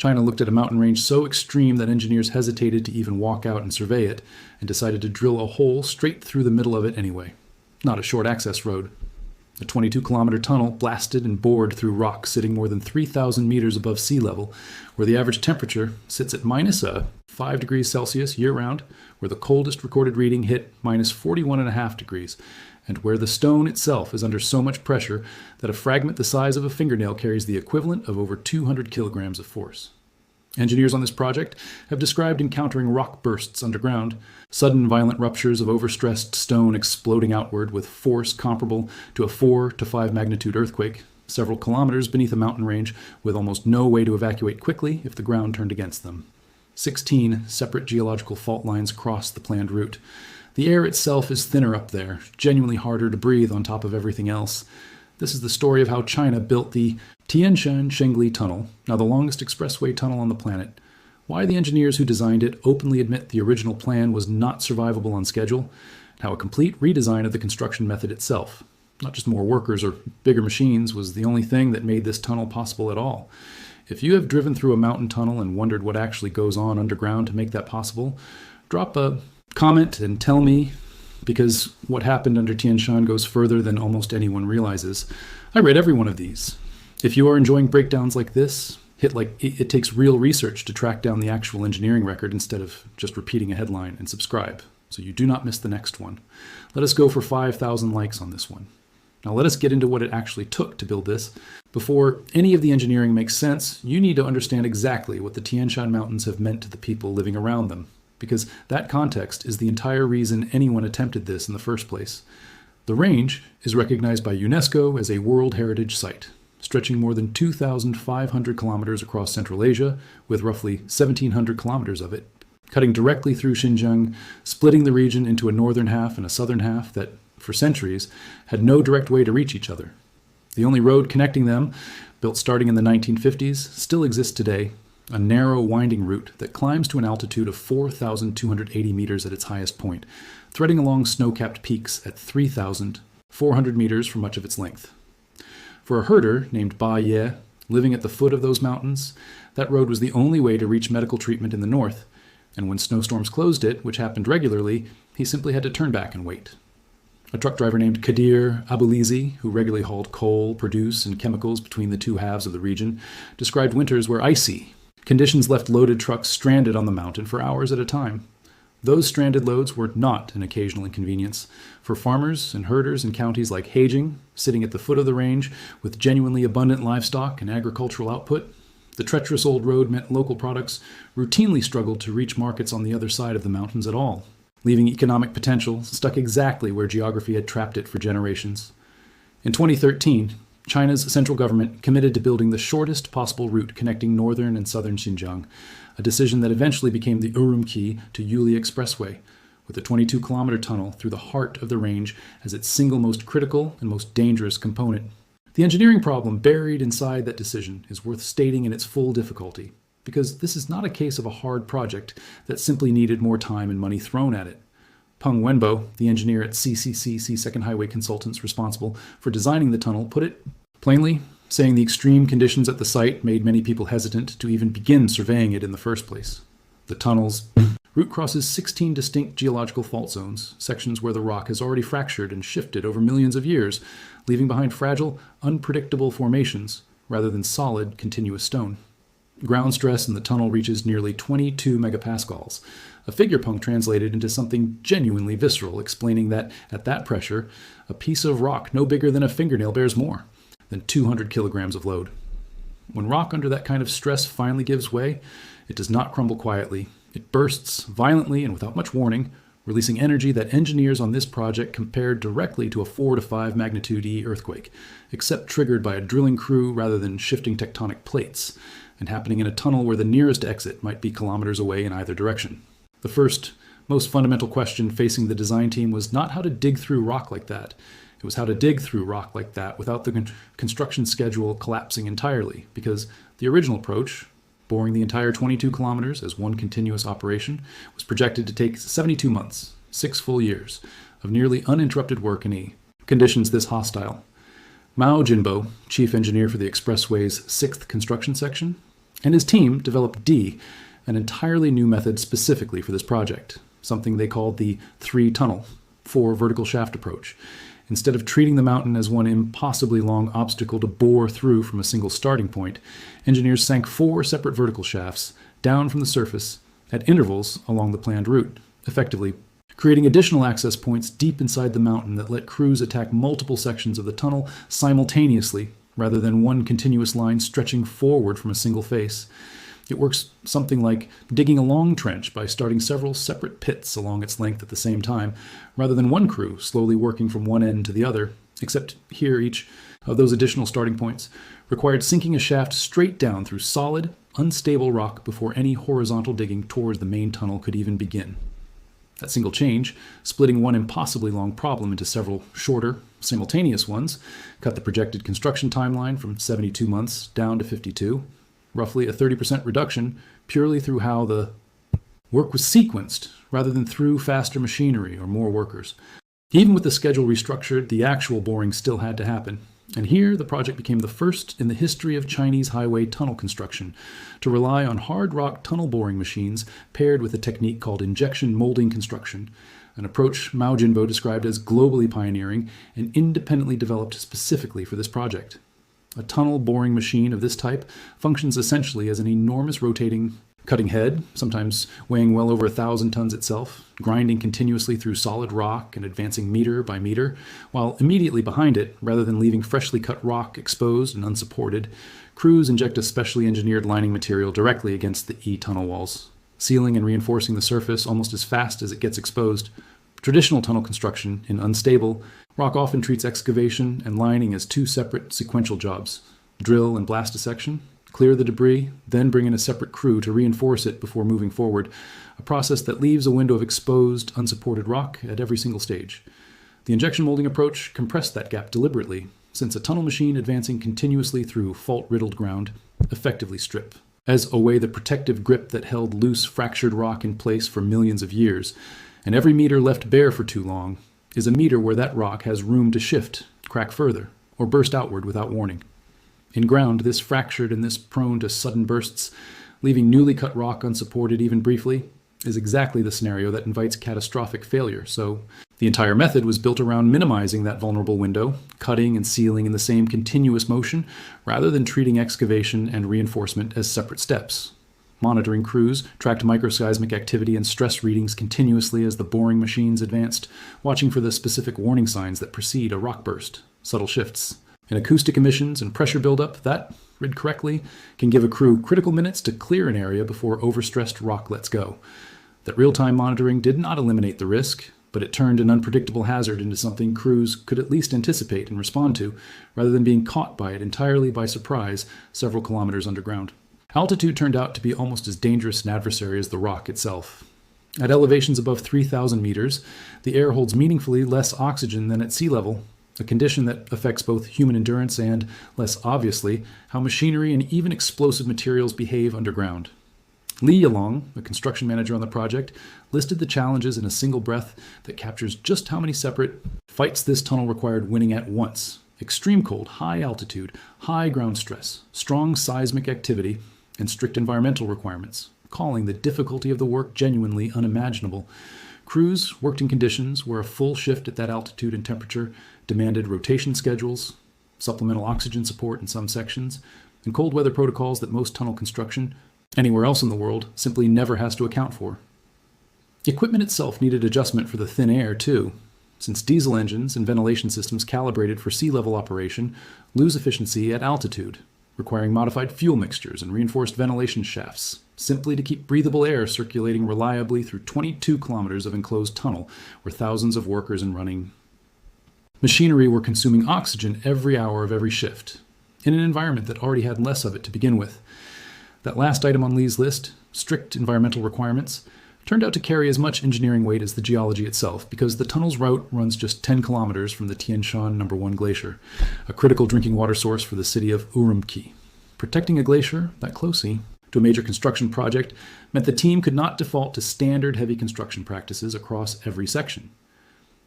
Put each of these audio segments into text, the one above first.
China looked at a mountain range so extreme that engineers hesitated to even walk out and survey it, and decided to drill a hole straight through the middle of it anyway. Not a short access road. A 22-kilometer tunnel blasted and bored through rock sitting more than 3,000 meters above sea level, where the average temperature sits at minus 5 degrees Celsius year-round, where the coldest recorded reading hit minus 41.5 degrees, and where the stone itself is under so much pressure that a fragment the size of a fingernail carries the equivalent of over 200 kilograms of force. Engineers on this project have described encountering rock bursts underground, sudden violent ruptures of overstressed stone exploding outward with force comparable to a 4 to 5 magnitude earthquake, several kilometers beneath a mountain range with almost no way to evacuate quickly if the ground turned against them. 16 separate geological fault lines cross the planned route. The air itself is thinner up there, genuinely harder to breathe on top of everything else. This is the story of how China built the Tianshan-Shengli Tunnel, now the longest expressway tunnel on the planet. Why the engineers who designed it openly admit the original plan was not survivable on schedule, and how a complete redesign of the construction method itself, not just more workers or bigger machines, was the only thing that made this tunnel possible at all. If you have driven through a mountain tunnel and wondered what actually goes on underground to make that possible, drop a comment and tell me, because what happened under Tian Shan goes further than almost anyone realizes. I read every one of these. If you are enjoying breakdowns like this, hit like it takes real research to track down the actual engineering record instead of just repeating a headline, and subscribe so you do not miss the next one. Let us go for 5,000 likes on this one. Now let us get into what it actually took to build this. Before any of the engineering makes sense, you need to understand exactly what the Tian Shan Mountains have meant to the people living around them, because that context is the entire reason anyone attempted this in the first place. The range is recognized by UNESCO as a World Heritage Site, stretching more than 2,500 kilometers across Central Asia, with roughly 1,700 kilometers of it, cutting directly through Xinjiang, splitting the region into a northern half and a southern half that, for centuries, had no direct way to reach each other. The only road connecting them, built starting in the 1950s, still exists today, a narrow, winding route that climbs to an altitude of 4,280 meters at its highest point, threading along snow-capped peaks at 3,400 meters for much of its length. For a herder named Ba Ye, living at the foot of those mountains, that road was the only way to reach medical treatment in the north, and when snowstorms closed it, which happened regularly, he simply had to turn back and wait. A truck driver named Kadir Abulizi, who regularly hauled coal, produce, and chemicals between the two halves of the region, described winters were icy. Conditions left loaded trucks stranded on the mountain for hours at a time. Those stranded loads were not an occasional inconvenience. For farmers and herders in counties like Heijing, sitting at the foot of the range with genuinely abundant livestock and agricultural output, the treacherous old road meant local products routinely struggled to reach markets on the other side of the mountains at all, leaving economic potential stuck exactly where geography had trapped it for generations. In 2013, China's central government committed to building the shortest possible route connecting northern and southern Xinjiang, a decision that eventually became the Urumqi to Yuli Expressway, with a 22-kilometer tunnel through the heart of the range as its single most critical and most dangerous component. The engineering problem buried inside that decision is worth stating in its full difficulty, because this is not a case of a hard project that simply needed more time and money thrown at it. Peng Wenbo, the engineer at CCC Second Highway Consultants responsible for designing the tunnel, put it plainly, saying the extreme conditions at the site made many people hesitant to even begin surveying it in the first place. The tunnel's route crosses 16 distinct geological fault zones, sections where the rock has already fractured and shifted over millions of years, leaving behind fragile, unpredictable formations rather than solid, continuous stone. Ground stress in the tunnel reaches nearly 22 megapascals, a figure Peng translated into something genuinely visceral, explaining that, at that pressure, a piece of rock no bigger than a fingernail bears more than 200 kilograms of load. When rock under that kind of stress finally gives way, it does not crumble quietly. It bursts violently and without much warning, releasing energy that engineers on this project compared directly to a 4 to 5 magnitude E earthquake, except triggered by a drilling crew rather than shifting tectonic plates, and happening in a tunnel where the nearest exit might be kilometers away in either direction. The first, most fundamental question facing the design team was not how to dig through rock like that. It was how to dig through rock like that without the construction schedule collapsing entirely, because the original approach, boring the entire 22 kilometers as one continuous operation, was projected to take 72 months, 6 full years, of nearly uninterrupted work in conditions this hostile. Mao Jinbo, chief engineer for the expressway's 6th construction section, And his team developed D, an entirely new method specifically for this project, something they called the 3-tunnel, 4 vertical shaft approach. Instead of treating the mountain as one impossibly long obstacle to bore through from a single starting point, engineers sank 4 separate vertical shafts down from the surface at intervals along the planned route, effectively creating additional access points deep inside the mountain that let crews attack multiple sections of the tunnel simultaneously, rather than one continuous line stretching forward from a single face. It works something like digging a long trench by starting several separate pits along its length at the same time, rather than one crew slowly working from one end to the other, except here each of those additional starting points required sinking a shaft straight down through solid, unstable rock before any horizontal digging towards the main tunnel could even begin. That single change, splitting one impossibly long problem into several shorter, simultaneous ones, cut the projected construction timeline from 72 months down to 52, roughly a 30% reduction purely through how the work was sequenced rather than through faster machinery or more workers. Even with the schedule restructured, the actual boring still had to happen. And here, the project became the first in the history of Chinese highway tunnel construction to rely on hard rock tunnel boring machines paired with a technique called injection molding construction, an approach Mao Jinbo described as globally pioneering and independently developed specifically for this project. A tunnel boring machine of this type functions essentially as an enormous rotating cutting head, sometimes weighing well over 1,000 tons itself, grinding continuously through solid rock and advancing meter by meter, while immediately behind it, rather than leaving freshly cut rock exposed and unsupported, crews inject a specially engineered lining material directly against the E-tunnel walls, sealing and reinforcing the surface almost as fast as it gets exposed. Traditional tunnel construction in unstable rock often treats excavation and lining as 2 separate sequential jobs. Drill and blast a section, clear the debris, then bring in a separate crew to reinforce it before moving forward, a process that leaves a window of exposed, unsupported rock at every single stage. The injection molding approach compressed that gap deliberately, since a tunnel machine advancing continuously through fault-riddled ground effectively strip, as away the protective grip that held loose, fractured rock in place for millions of years, and every meter left bare for too long is a meter where that rock has room to shift, crack further, or burst outward without warning. In ground, this fractured and this prone to sudden bursts, leaving newly cut rock unsupported even briefly, is exactly the scenario that invites catastrophic failure. So the entire method was built around minimizing that vulnerable window, cutting and sealing in the same continuous motion, rather than treating excavation and reinforcement as separate steps. Monitoring crews tracked microseismic activity and stress readings continuously as the boring machines advanced, watching for the specific warning signs that precede a rock burst, subtle shifts. In acoustic emissions and pressure buildup, that, read correctly, can give a crew critical minutes to clear an area before overstressed rock lets go. That real-time monitoring did not eliminate the risk, but it turned an unpredictable hazard into something crews could at least anticipate and respond to, rather than being caught by it entirely by surprise several kilometers underground. Altitude turned out to be almost as dangerous an adversary as the rock itself. At elevations above 3,000 meters, the air holds meaningfully less oxygen than at sea level, a condition that affects both human endurance and, less obviously, how machinery and even explosive materials behave underground. Li Yalong, the construction manager on the project, listed the challenges in a single breath that captures just how many separate fights this tunnel required winning at once. Extreme cold, high altitude, high ground stress, strong seismic activity, and strict environmental requirements, calling the difficulty of the work genuinely unimaginable. Crews worked in conditions where a full shift at that altitude and temperature demanded rotation schedules, supplemental oxygen support in some sections, and cold weather protocols that most tunnel construction, anywhere else in the world, simply never has to account for. The equipment itself needed adjustment for the thin air, too, since diesel engines and ventilation systems calibrated for sea level operation lose efficiency at altitude, requiring modified fuel mixtures and reinforced ventilation shafts, simply to keep breathable air circulating reliably through 22 kilometers of enclosed tunnel where thousands of workers and running machinery were consuming oxygen every hour of every shift, in an environment that already had less of it to begin with. That last item on Li's list, strict environmental requirements, turned out to carry as much engineering weight as the geology itself, because the tunnel's route runs just 10 kilometers from the Tian Shan No. 1 glacier, a critical drinking water source for the city of Urumqi. Protecting a glacier that closely to a major construction project meant the team could not default to standard heavy construction practices across every section.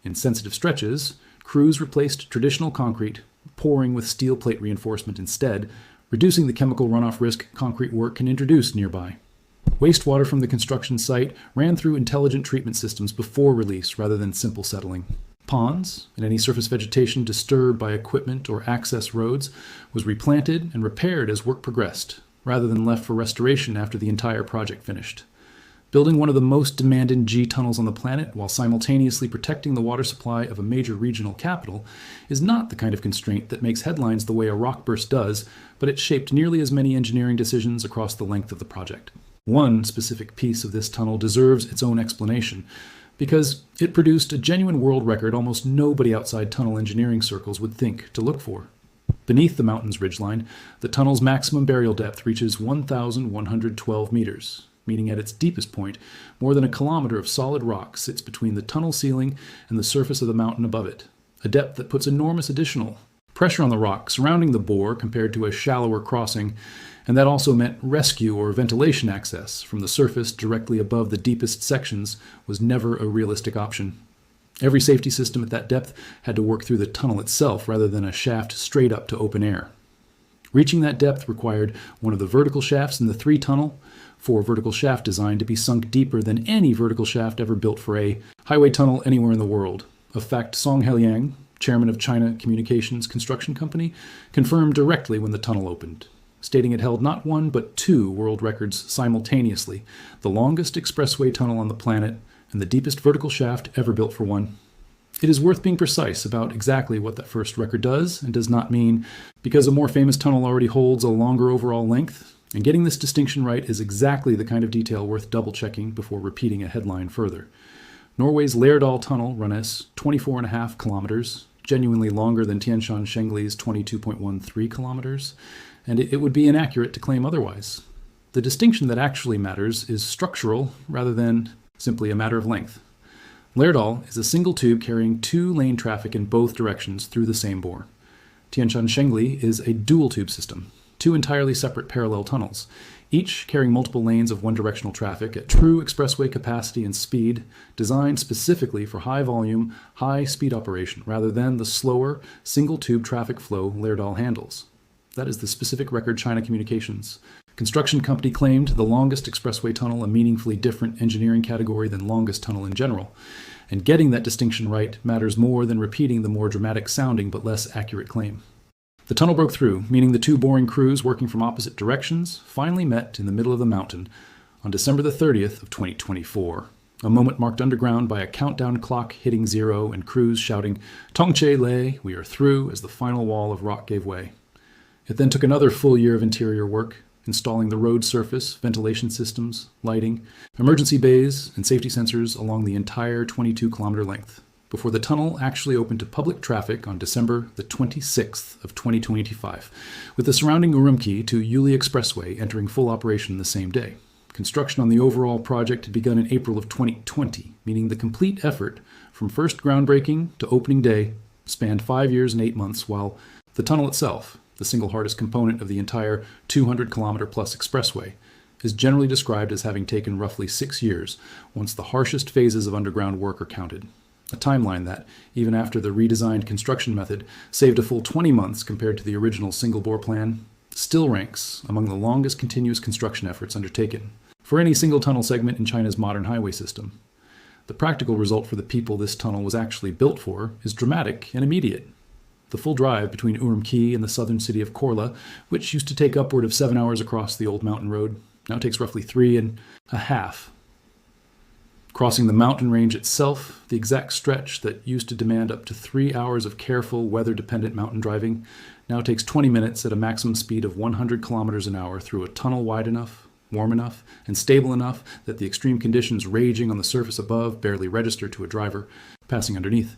In sensitive stretches, crews replaced traditional concrete, pouring with steel plate reinforcement instead, reducing the chemical runoff risk concrete work can introduce nearby. Wastewater from the construction site ran through intelligent treatment systems before release rather than simple settling. Ponds, and any surface vegetation disturbed by equipment or access roads, was replanted and repaired as work progressed, rather than left for restoration after the entire project finished. Building one of the most demanded G tunnels on the planet while simultaneously protecting the water supply of a major regional capital is not the kind of constraint that makes headlines the way a rock burst does, but it shaped nearly as many engineering decisions across the length of the project. One specific piece of this tunnel deserves its own explanation, because it produced a genuine world record almost nobody outside tunnel engineering circles would think to look for. Beneath the mountain's ridgeline, the tunnel's maximum burial depth reaches 1,112 meters, meaning at its deepest point, more than a kilometer of solid rock sits between the tunnel ceiling and the surface of the mountain above it, a depth that puts enormous additional pressure on the rock surrounding the bore compared to a shallower crossing, and that also meant rescue or ventilation access from the surface directly above the deepest sections was never a realistic option. Every safety system at that depth had to work through the tunnel itself rather than a shaft straight up to open air. Reaching that depth required one of the vertical shafts in the 3 tunnel for vertical shaft design to be sunk deeper than any vertical shaft ever built for a highway tunnel anywhere in the world. A fact Song Heliang, chairman of China Communications Construction Company, confirmed directly when the tunnel opened, stating it held not 1 but 2 world records simultaneously, the longest expressway tunnel on the planet and the deepest vertical shaft ever built for one. It is worth being precise about exactly what that first record does and does not mean, because a more famous tunnel already holds a longer overall length, and getting this distinction right is exactly the kind of detail worth double-checking before repeating a headline further. Norway's Lærdal Tunnel runs 24.5 kilometers, genuinely longer than Tian Shan Shengli's 22.13 kilometers, and it would be inaccurate to claim otherwise. The distinction that actually matters is structural rather than simply a matter of length. Lærdal is a single tube carrying 2-lane traffic in both directions through the same bore. Tian Shan Shengli is a dual tube system, 2 entirely separate parallel tunnels, each carrying multiple lanes of one-directional traffic at true expressway capacity and speed, designed specifically for high-volume, high-speed operation, rather than the slower, single-tube traffic flow Lærdal handles. That is the specific record China Communications construction company claimed the longest expressway tunnel a meaningfully different engineering category than longest tunnel in general. And getting that distinction right matters more than repeating the more dramatic-sounding but less accurate claim. The tunnel broke through, meaning the 2 boring crews working from opposite directions finally met in the middle of the mountain on December the 30th of 2024, a moment marked underground by a countdown clock hitting 0 and crews shouting, "Tongche Lei, we are through," as the final wall of rock gave way. It then took another full year of interior work, installing the road surface, ventilation systems, lighting, emergency bays, and safety sensors along the entire 22-kilometer length, before the tunnel actually opened to public traffic on December the 26th of 2025, with the surrounding Urumqi to Yuli Expressway entering full operation the same day. Construction on the overall project had begun in April of 2020, meaning the complete effort from first groundbreaking to opening day spanned 5 years and 8 months, while the tunnel itself, the single hardest component of the entire 200-kilometer-plus expressway, is generally described as having taken roughly 6 years once the harshest phases of underground work are counted. A timeline that, even after the redesigned construction method saved a full 20 months compared to the original single-bore plan, still ranks among the longest continuous construction efforts undertaken for any single tunnel segment in China's modern highway system. The practical result for the people this tunnel was actually built for is dramatic and immediate. The full drive between Urumqi and the southern city of Korla, which used to take upward of 7 hours across the old mountain road, now takes roughly 3.5. Crossing the mountain range itself, the exact stretch that used to demand up to 3 hours of careful, weather-dependent mountain driving, now takes 20 minutes at a maximum speed of 100 kilometers an hour through a tunnel wide enough, warm enough, and stable enough that the extreme conditions raging on the surface above barely register to a driver passing underneath.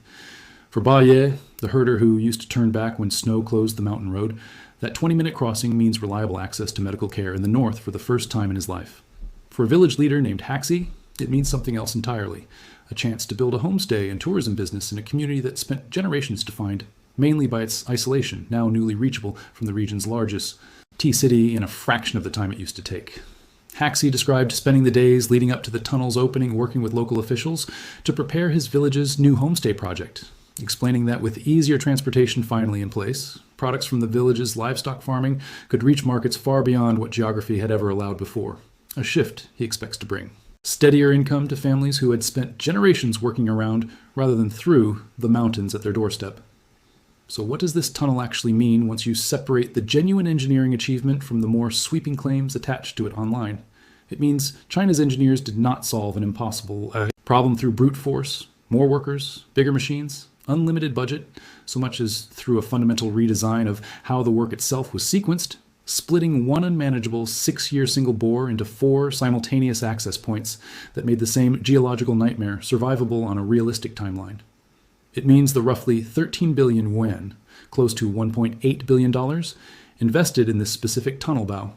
For Baye, the herder who used to turn back when snow closed the mountain road, that 20-minute crossing means reliable access to medical care in the north for the first time in his life. For a village leader named Haxi, it means something else entirely, a chance to build a homestay and tourism business in a community that spent generations defined mainly by its isolation, now newly reachable from the region's largest tea city in a fraction of the time it used to take. Haxi described spending the days leading up to the tunnel's opening working with local officials to prepare his village's new homestay project. explaining that with easier transportation finally in place, products from the village's livestock farming could reach markets far beyond what geography had ever allowed before. A shift he expects to bring. Steadier income to families who had spent generations working around rather than through the mountains at their doorstep. So what does this tunnel actually mean once you separate the genuine engineering achievement from the more sweeping claims attached to it online? It means China's engineers did not solve an impossible problem through brute force, more workers, bigger machines, unlimited budget, so much as through a fundamental redesign of how the work itself was sequenced, splitting one unmanageable 6-year single bore into 4 simultaneous access points that made the same geological nightmare survivable on a realistic timeline. It means the roughly 13 billion yuan, close to $1.8 billion, invested in this specific tunnel bow.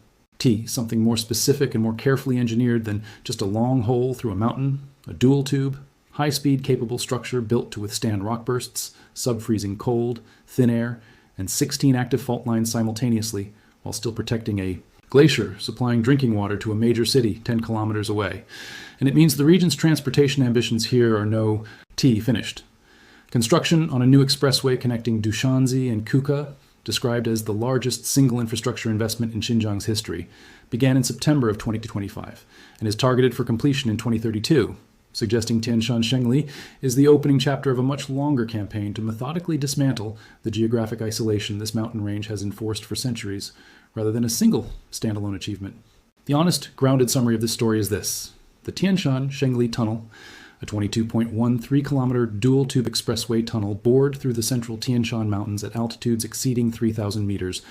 Something more specific and more carefully engineered than just a long hole through a mountain, a dual tube, high-speed capable structure built to withstand rock bursts, sub-freezing cold, thin air, and 16 active fault lines simultaneously, while still protecting a glacier supplying drinking water to a major city 10 kilometers away. And it means the region's transportation ambitions here are no finished. Construction on a new expressway connecting Dushanzi and Kuka, described as the largest single infrastructure investment in Xinjiang's history, began in September of 2025 and is targeted for completion in 2032, suggesting Tianshan Shengli is the opening chapter of a much longer campaign to methodically dismantle the geographic isolation this mountain range has enforced for centuries, rather than a single standalone achievement. The honest, grounded summary of this story is this. The Tianshan Shengli Tunnel, a 22.13-kilometer dual-tube expressway tunnel bored through the central Tianshan Mountains at altitudes exceeding 3,000 meters,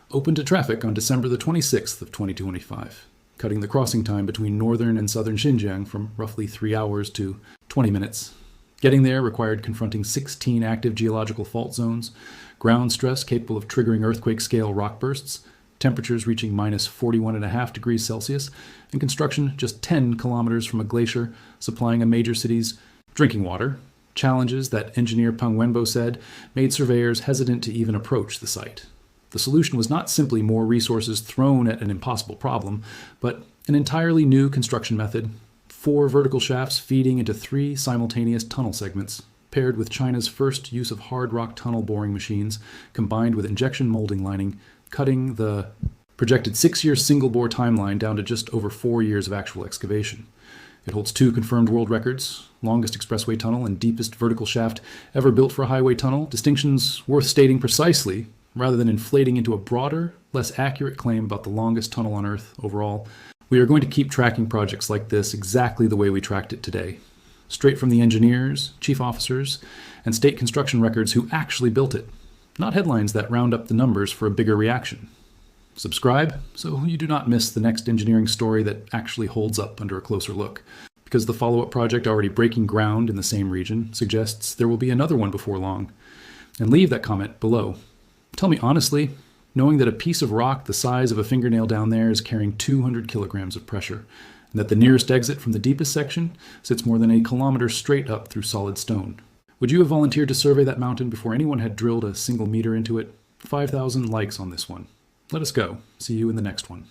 opened to traffic on December the 26th of 2025, cutting the crossing time between northern and southern Xinjiang from roughly 3 hours to 20 minutes. Getting there required confronting 16 active geological fault zones, ground stress capable of triggering earthquake-scale rock bursts, temperatures reaching minus 41.5 degrees Celsius, and construction just 10 kilometers from a glacier supplying a major city's drinking water, challenges that engineer Peng Wenbo said made surveyors hesitant to even approach the site. The solution was not simply more resources thrown at an impossible problem, but an entirely new construction method, 4 vertical shafts feeding into 3 simultaneous tunnel segments, paired with China's first use of hard rock tunnel boring machines, combined with injection molding lining, cutting the projected 6-year single-bore timeline down to just over 4 years of actual excavation. It holds 2 confirmed world records, longest expressway tunnel and deepest vertical shaft ever built for a highway tunnel, distinctions worth stating precisely, rather than inflating into a broader, less accurate claim about the longest tunnel on Earth overall. We are going to keep tracking projects like this exactly the way we tracked it today, straight from the engineers, chief officers, and state construction records who actually built it, not headlines that round up the numbers for a bigger reaction. Subscribe so you do not miss the next engineering story that actually holds up under a closer look, because the follow-up project already breaking ground in the same region suggests there will be another one before long. And leave that comment below. Tell me honestly, knowing that a piece of rock the size of a fingernail down there is carrying 200 kilograms of pressure, and that the nearest exit from the deepest section sits more than a kilometer straight up through solid stone. Would you have volunteered to survey that mountain before anyone had drilled a single meter into it? 5,000 likes on this one. Let us go. See you in the next one.